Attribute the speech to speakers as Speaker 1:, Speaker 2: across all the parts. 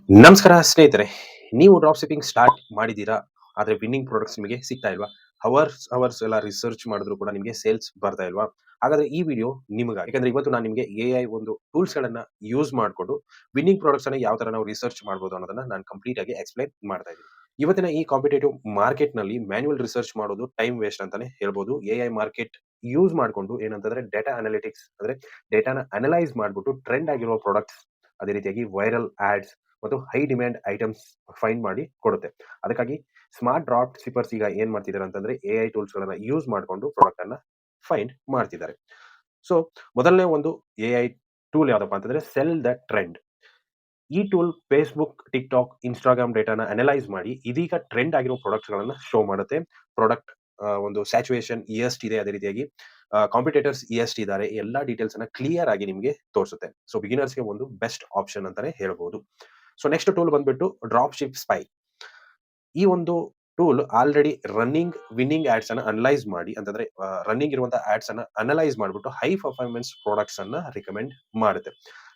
Speaker 1: ನಮಸ್ಕಾರ ಸ್ನೇಹಿತರೆ. ನೀವು ಡ್ರಾಪ್ ಶಿಪ್ಪಿಂಗ್ ಸ್ಟಾರ್ಟ್ ಮಾಡಿದ್ದೀರಾ? ಆದ್ರೆ ವಿನ್ನಿಂಗ್ ಪ್ರಾಡಕ್ಟ್ಸ್ ನಿಮಗೆ ಸಿಗ್ತಾ ಇಲ್ವಾ? ಅವರ್ಸ್ ಎಲ್ಲ ರಿಸರ್ಚ್ ಮಾಡಿದ್ರು ಕೂಡ ನಿಮಗೆ ಸೇಲ್ಸ್ ಬರ್ತಾ ಇಲ್ವಾ? ಹಾಗಾದ್ರೆ ಈ ವಿಡಿಯೋ ನಿಮಗಾಗಿ. ಯಾಕಂದ್ರೆ ಇವತ್ತು ನಾನು ನಿಮಗೆ ಎಐ ಒಂದು ಟೂಲ್ಸ್‌ಗಳನ್ನ ಯೂಸ್ ಮಾಡ್ಕೊಂಡು ವಿನ್ನಿಂಗ್ ಪ್ರಾಡಕ್ಟ್ಸ್ ಅನ್ನ ಯಾವ ತರ ನಾವು ರಿಸರ್ಚ್ ಮಾಡ್ಬೋದು ಅನ್ನೋದನ್ನ ನಾನು ಕಂಪ್ಲೀಟ್ ಆಗಿ ಎಕ್ಸ್‌ಪ್ಲೈನ್ ಮಾಡ್ತಾ ಇದ್ದೀನಿ. ಇವತ್ತಿನ ಈ ಕಾಂಪಿಟೇಟಿವ್ ಮಾರ್ಕೆಟ್‌ನಲ್ಲಿ ಮ್ಯಾನ್ಯುಯಲ್ ರಿಸರ್ಚ್ ಮಾಡೋದು ಟೈಮ್ ವೇಸ್ಟ್ ಅಂತಾನೆ ಹೇಳ್ಬೋದು. ಎಐ ಮಾರ್ಕೆಟ್ ಯೂಸ್ ಮಾಡ್ಕೊಂಡು ಏನಂತಂದ್ರೆ ಡಾಟಾ ಅನಾಲಿಟಿಕ್ಸ್ ಅಂದ್ರೆ ಡೇಟಾನ ಅನಲೈಸ್ ಮಾಡ್ಬಿಟ್ಟು ಟ್ರೆಂಡ್ ಆಗಿರೋ ಪ್ರಾಡಕ್ಟ್ಸ್, ಅದೇ ರೀತಿಯಾಗಿ ವೈರಲ್ ಆಡ್ಸ್ ಮತ್ತು ಹೈ ಡಿಮ್ಯಾಂಡ್ ಐಟಮ್ಸ್ ಫೈಂಡ್ ಮಾಡಿ ಕೊಡುತ್ತೆ. ಅದಕ್ಕಾಗಿ ಸ್ಮಾರ್ಟ್ ಡ್ರಾಪ್ ಶಿಪ್ಪರ್ಸ್ ಈಗ ಏನ್ ಮಾಡ್ತಿದ್ದಾರೆ ಅಂತಂದ್ರೆ ಎಐ ಟೂಲ್ಸ್ ಗಳನ್ನ ಯೂಸ್ ಮಾಡಿಕೊಂಡು ಪ್ರಾಡಕ್ಟ್ ಅನ್ನ ಫೈಂಡ್ ಮಾಡ್ತಿದ್ದಾರೆ. ಸೊ ಮೊದಲನೇ ಒಂದು ಎಐ ಟೂಲ್ ಯಾವ್ದಪ್ಪ ಅಂತಂದ್ರೆ ಸೆಲ್ ದ ಟ್ರೆಂಡ್. ಈ ಟೂಲ್ ಫೇಸ್ಬುಕ್, ಟಿಕ್‌ಟಾಕ್, ಇನ್‌ಸ್ಟಾಗ್ರಾಮ್ ಡೇಟಾನ ಅನಲೈಸ್ ಮಾಡಿ ಇದೀಗ ಟ್ರೆಂಡ್ ಆಗಿರೋ ಪ್ರಾಡಕ್ಟ್ಸ್ ಗಳನ್ನ ಶೋ ಮಾಡುತ್ತೆ. ಪ್ರಾಡಕ್ಟ್ ಒಂದು ಸ್ಯಾಚುರೇಷನ್ ಎಷ್ಟ್ ಇದೆ, ಅದೇ ರೀತಿಯಾಗಿ ಕಾಂಪಿಟೇಟರ್ಸ್ ಎಷ್ಟ್ ಇದ್ದಾರೆ, ಎಲ್ಲಾ ಡೀಟೇಲ್ಸ್ ಅನ್ನ ಕ್ಲಿಯರ್ ಆಗಿ ನಿಮಗೆ ತೋರಿಸುತ್ತೆ. ಸೊ ಬಿಗಿನರ್ಸ್‌ಗೆ ಒಂದು ಬೆಸ್ಟ್ ಆಪ್ಷನ್ ಅಂತಾನೆ ಹೇಳ್ಬಹುದು. ಸೊ ನೆಕ್ಸ್ಟ್ ಟೂಲ್ ಬಂದ್ಬಿಟ್ಟು ಡ್ರಾಪ್ ಶಿಪ್ ಸ್ಪೈ. ಈ ಒಂದು tool already running winning ads ಅನ್ನ ಅನಲೈಸ್ ಮಾಡಿ ಅಂತಂದ್ರೆ ರನ್ನಿಂಗ್ ಇರುವಂತಹ ಆಡ್ಸ್ ಅನ್ನ ಅನಲೈಸ್ ಮಾಡಿಬಿಟ್ಟು ಹೈ ಪರ್ಫಾರ್ಮೆನ್ಸ್ ಪ್ರಾಡಕ್ಟ್ಸ್ ಅನ್ನ ರಿಕಮೆಂಡ್ ಮಾಡುತ್ತೆ.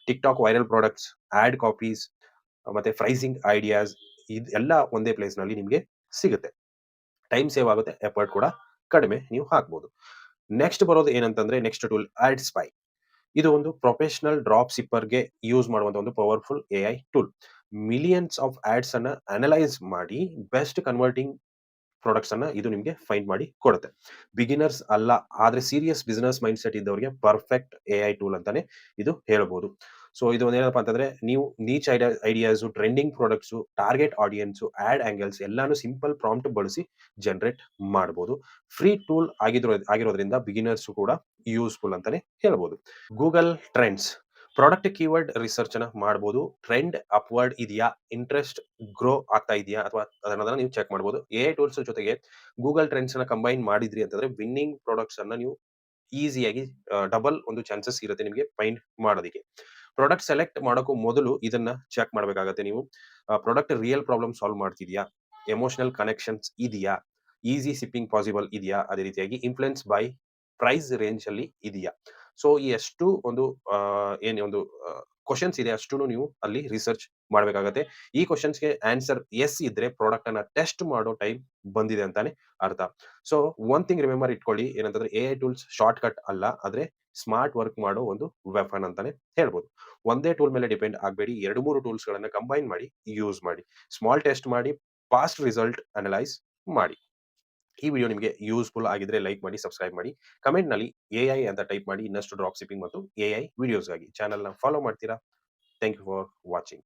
Speaker 1: TikTok viral products, ad copies ಮತ್ತೆ ಪ್ರೈಸಿಂಗ್ ಐಡಿಯಾಸ್ ಇದೆಲ್ಲ ಒಂದೇ ಪ್ಲೇಸ್ ನಲ್ಲಿ ನಿಮಗೆ ಸಿಗುತ್ತೆ. ಟೈಮ್ ಸೇವ್ ಆಗುತ್ತೆ, ಎಫರ್ಟ್ ಕೂಡ ಕಡಿಮೆ ನೀವು ಹಾಕ್ಬೋದು. ನೆಕ್ಸ್ಟ್ ಬರೋದು ಏನಂತಂದ್ರೆ ನೆಕ್ಸ್ಟ್ ಟೂಲ್ ಆಡ್ ಸ್ಪೈ. ಇದು ಒಂದು ಪ್ರೊಫೆಷನಲ್ ಡ್ರಾಪ್ ಶಿಪ್ಪರ್‌ಗೆ ಯೂಸ್ ಮಾಡುವಂತ ಒಂದು powerful AI tool. Millions of ads ಅನ್ನ ಅನಲೈಸ್ ಮಾಡಿ ಬೆಸ್ಟ್ ಕನ್ವರ್ಟಿಂಗ್ ಪ್ರಾಡಕ್ಟ್ಸ್ ಅನ್ನ ಇದು ನಿಮಗೆ ಫೈಂಡ್ ಮಾಡಿ ಕೊಡುತ್ತೆ. ಬಿಗಿನರ್ಸ್ ಅಲ್ಲ, ಆದ್ರೆ ಸೀರಿಯಸ್ ಬಿಸಿನೆಸ್ ಮೈಂಡ್‌ಸೆಟ್ ಇದ್ದವರಿಗೆ ಪರ್ಫೆಕ್ಟ್ ಎಐ ಟೂಲ್ ಅಂತಾನೆ ಇದು ಹೇಳ್ಬೋದು. ಸೊ ಇದು ಏನಪ್ಪಾ ಅಂತಂದ್ರೆ ನೀವು niche ideas, trending products, target audience, ad angles ಎಲ್ಲಾನು ಸಿಂಪಲ್ ಪ್ರಾಂಪ್ಟ್ ಬಳಸಿ ಜನರೇಟ್ ಮಾಡಬಹುದು. ಫ್ರೀ ಟೂಲ್ ಆಗಿರೋದ್ರಿಂದ ಬಿಗಿನರ್ಸ್ ಕೂಡ ಯೂಸ್‌ಫುಲ್ ಅಂತಾನೆ ಹೇಳ್ಬೋದು. Google trends product keyword research ಅನ್ನ ಮಾಡಬಹುದು. ಟ್ರೆಂಡ್ ಅಪ್ವರ್ಡ್ ಇದೆಯಾ, ಇಂಟ್ರೆಸ್ಟ್ ಗ್ರೋ ಆಗ್ತಾ ಇದೆಯಾ ಅಥವಾ ಅನ್ನೋದನ್ನ ನೀವು ಚೆಕ್ ಮಾಡಬಹುದು. ಎಐ ಟೂಲ್ಸ್ ಜೊತೆಗೆ ಗೂಗಲ್ ಟ್ರೆಂಡ್ಸ್ ಅನ್ನ ಕಂಬೈನ್ ಮಾಡಿದ್ರಿ ಅಂತಂದ್ರೆ ವಿನ್ನಿಂಗ್ ಪ್ರಾಡಕ್ಟ್ಸ್ ಅನ್ನ ನೀವು ಈಸಿಯಾಗಿ ಡಬಲ್ ಒಂದು ಚಾನ್ಸಸ್ ಇರುತ್ತೆ ನಿಮಗೆ ಫೈಂಡ್ ಮಾಡೋದಕ್ಕೆ. ಪ್ರಾಡಕ್ಟ್ ಸೆಲೆಕ್ಟ್ ಮಾಡೋಕ್ಕೂ ಮೊದಲು ಇದನ್ನ ಚೆಕ್ ಮಾಡಬೇಕಾಗತ್ತೆ ನೀವು. ಪ್ರಾಡಕ್ಟ್ ರಿಯಲ್ ಪ್ರಾಬ್ಲಮ್ ಸಾಲ್ವ್ ಮಾಡ್ತಿದ್ಯಾ, ಎಮೋಷನಲ್ ಕನೆಕ್ಷನ್ಸ್ ಇದೆಯಾ, ಈಸಿ ಶಿಪ್ಪಿಂಗ್ ಪಾಸಿಬಲ್ ಇದೆಯಾ, ಅದೇ ರೀತಿಯಾಗಿ ಇನ್ಫ್ಲುಯೆನ್ಸ್ ಬೈ ಪ್ರೈಸ್ ರೇಂಜ್ ಅಲ್ಲಿ ಇದೆಯಾ. ಸೊ ಈ ಎಷ್ಟು ಒಂದು ಏನು ಒಂದು ಕ್ವೆಷನ್ಸ್ ಇದೆ ಅಷ್ಟನ್ನು ನೀವು ಅಲ್ಲಿ ರಿಸರ್ಚ್ ಮಾಡಬೇಕಾಗತ್ತೆ. ಈ ಕ್ವೆಷನ್ಸ್‌ಗೆ ಆನ್ಸರ್ ಯೆಸ್ ಇದ್ರೆ ಪ್ರಾಡಕ್ಟ್ ಅನ್ನ ಟೆಸ್ಟ್ ಮಾಡೋ ಟೈಮ್ ಬಂದಿದೆ ಅಂತಾನೆ ಅರ್ಥ. ಸೊ ಒನ್ ಥಿಂಗ್ ರಿಮೆಂಬರ್ ಇಟ್ಕೊಳ್ಳಿ ಏನಂತಂದ್ರೆ ಎಐ ಟೂಲ್ಸ್ ಶಾರ್ಟ್ ಕಟ್ ಅಲ್ಲ, ಆದ್ರೆ ಸ್ಮಾರ್ಟ್ ವರ್ಕ್ ಮಾಡೋ ಒಂದು ವೆಪನ್ ಅಂತಾನೆ ಹೇಳ್ಬೋದು. ಒಂದೇ ಟೂಲ್ ಮೇಲೆ ಡಿಪೆಂಡ್ ಆಗಬೇಡಿ. 2, 3 ಟೂಲ್ಸ್ ಗಳನ್ನ ಕಂಬೈನ್ ಮಾಡಿ ಯೂಸ್ ಮಾಡಿ. ಸ್ಮಾಲ್ ಟೆಸ್ಟ್ ಮಾಡಿ, ಫಾಸ್ಟ್ ರಿಸಲ್ಟ್ ಅನಲೈಸ್ ಮಾಡಿ. ಈ ವಿಡಿಯೋ ನಿಮಗೆ ಯೂಸ್‌ಫುಲ್ ಆಗಿದ್ರೆ ಲೈಕ್ ಮಾಡಿ, ಸಬ್ಸ್ಕ್ರೈಬ್ ಮಾಡಿ. ಕಮೆಂಟ್‌ನಲ್ಲಿ ಎಐ ಅಂತ ಟೈಪ್ ಮಾಡಿ ಇನ್ನಷ್ಟು ಡ್ರಾಪ್ ಶಿಪ್ಪಿಂಗ್ ಮತ್ತು ಎಐ ವಿಡಿಯೋಸ್‌ಗಾಗಿ ಚಾನೆಲ್‌ನ ಫಾಲೋ ಮಾಡ್ತೀರಾ? Thank you for watching.